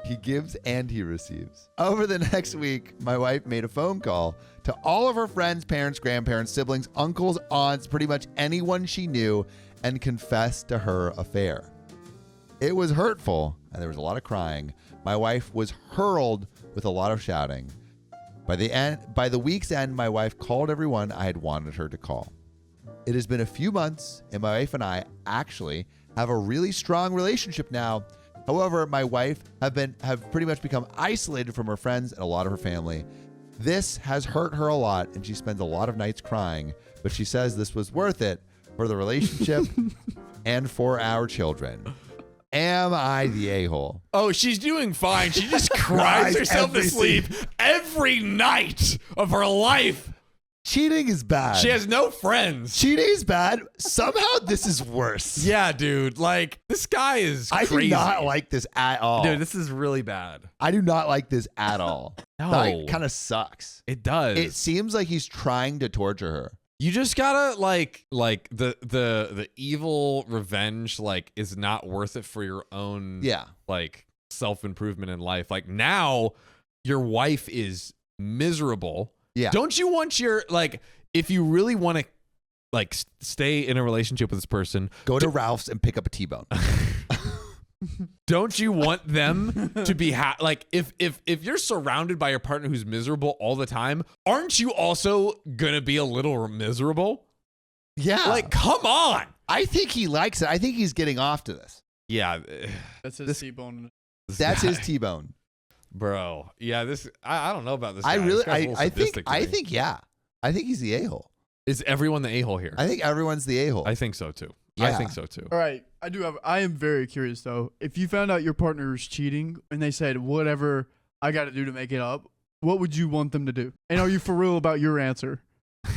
He gives and he receives. Over the next week, my wife made a phone call to all of her friends, parents, grandparents, siblings, uncles, aunts, pretty much anyone she knew, and confessed to her affair. It was hurtful, and there was a lot of crying. My wife was hurled with a lot of shouting. By the week's end, my wife called everyone I had wanted her to call. It has been a few months, and my wife and I actually have a really strong relationship now. However, my wife have pretty much become isolated from her friends and a lot of her family. This has hurt her a lot, and she spends a lot of nights crying, but she says this was worth it for the relationship and for our children. Am I the a-hole? Oh, she's doing fine. She just cries herself to sleep every night of her life. Cheating is bad. She has no friends. Cheating is bad. Somehow this is worse. Yeah, dude. Like, this guy is crazy. I do not like this at all. Dude, this is really bad. I do not like this at all. No. That kind of sucks. It does. It seems like he's trying to torture her. You just gotta like the evil revenge is not worth it for your own self-improvement in life. Like, now your wife is miserable. Yeah. Don't you want your if you really want to stay in a relationship with this person, go to Ralph's and pick up a T-bone. Don't you want them to be if you're surrounded by your partner who's miserable all the time, aren't you also gonna be a little miserable? Yeah. Like, come on. I think he likes it. I think he's getting off to this. Yeah. That's his T-bone. That's his T-bone. Bro. Yeah, I don't know about this guy. I think he's the a-hole. Is everyone the a-hole here? I think everyone's the a-hole. I think so too. Yeah. I think so too. All right. I am very curious though. If you found out your partner is cheating and they said, whatever I got to do to make it up, what would you want them to do? And are you for real about your answer? Let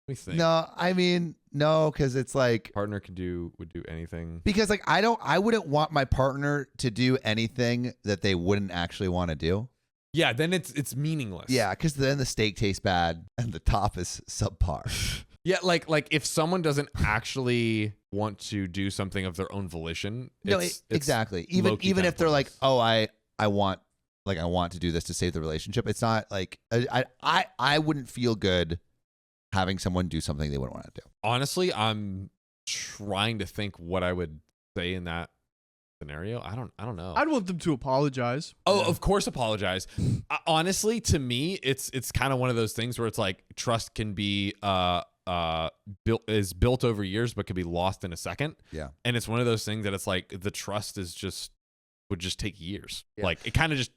me think. No, I mean, no, because it's like partner would do anything. Because I wouldn't want my partner to do anything that they wouldn't actually want to do. Yeah, then it's meaningless. Yeah, because then the steak tastes bad and the top is subpar. Yeah, like if someone doesn't actually want to do something of their own volition, it's exactly. Even if they're like, oh, I want to do this to save the relationship. It's not like I wouldn't feel good having someone do something they wouldn't want to do. Honestly, I'm trying to think what I would say in that scenario. I don't know. I'd want them to apologize. Oh, of course, apologize. Honestly, to me, it's kind of one of those things where it's like trust can be built over years, but could be lost in a second. Yeah, and it's one of those things that it's like the trust would just take years. Yeah. Like, it kind of just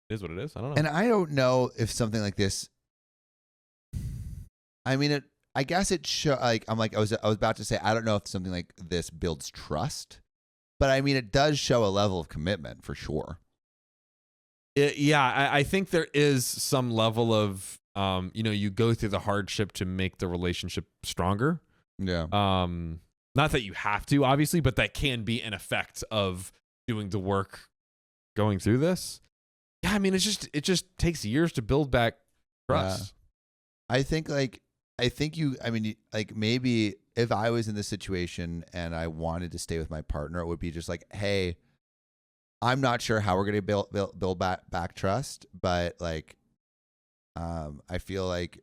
is what it is. I don't know. And I don't know if something like this. I mean, I guess it show I was about to say, I don't know if something like this builds trust, but I mean, it does show a level of commitment for sure. I think there is some level of, you go through the hardship to make the relationship stronger. Yeah. Not that you have to, obviously, but that can be an effect of doing the work, going through this. Yeah, I mean, it just takes years to build back trust. I think maybe if I was in this situation and I wanted to stay with my partner, it would be just like, hey, I'm not sure how we're going to build back trust, but I feel like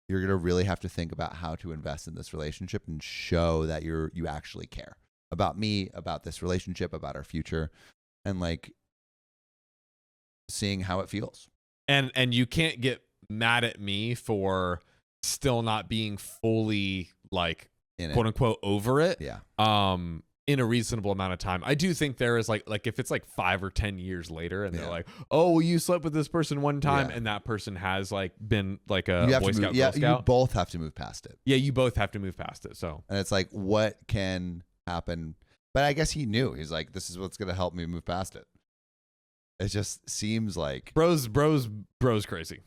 you're going to really have to think about how to invest in this relationship and show that you actually care about me, about this relationship, about our future, and seeing how it feels. And you can't get mad at me for still not being fully quote unquote over it. Yeah. In a reasonable amount of time. I do think there is like if it's 5 or 10 years later and they're like, oh, well, you slept with this person one time, and that person has been a Boy Scout, Girl Scout. You both have to move past it. Yeah, you both have to move past it. So, and it's like, what can happen. But I guess he knew. He's like, this is what's going to help me move past it. It just seems like Bro's crazy.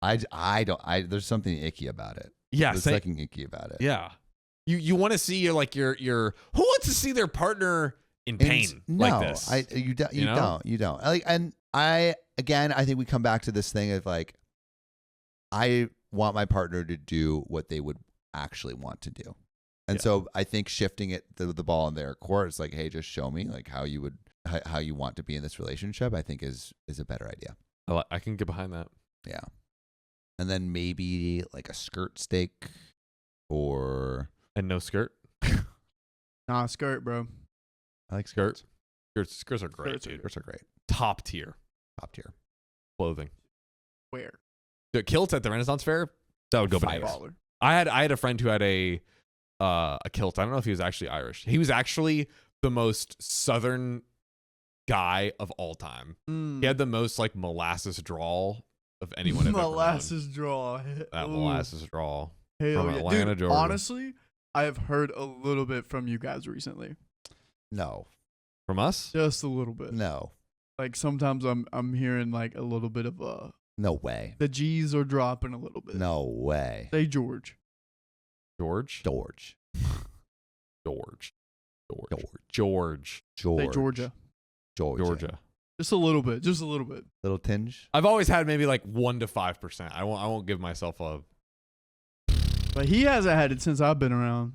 There's something icky about it. Yeah. There's something icky about it. Yeah. You want to see your who wants to see their partner in pain like this? You don't. Like, and I think we come back to this thing of like, I want my partner to do what they would actually want to do. And so I think shifting the ball in their court is like, hey, just show me like how you want to be in this relationship, I think is a better idea. I can get behind that. Yeah. And then maybe like a skirt steak and no skirt. Nah, skirt, bro. I like skirts. Skirts are great, dude. Skirts are great. Top tier clothing. Where? The kilts at the Renaissance Fair, that would go bananas. $5. I had a friend who had a kilt. I don't know if he was actually Irish. He was actually the most southern guy of all time. He had the most like molasses drawl of anyone I've molasses drawl. That molasses drawl. Hell from yeah. Atlanta, Dude, Georgia. honestly, I have heard a little bit from you guys recently. No. From us? Just a little bit. No. Like sometimes I'm hearing like a little bit of no way. the G's are dropping a little bit. No way. Say George. George. Say Georgia. Georgia. Just a little bit. Little tinge. I've always had maybe like 1 to 5%. I won't give myself a. But he hasn't had it since I've been around.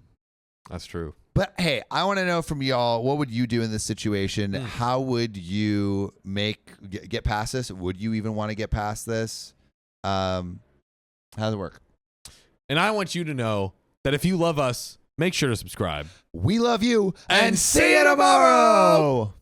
That's true. But hey, I want to know from y'all, what would you do in this situation? How would you get past this? Would you even want to get past this? How does it work? And I want you to know that if you love us, make sure to subscribe. We love you, and see you tomorrow.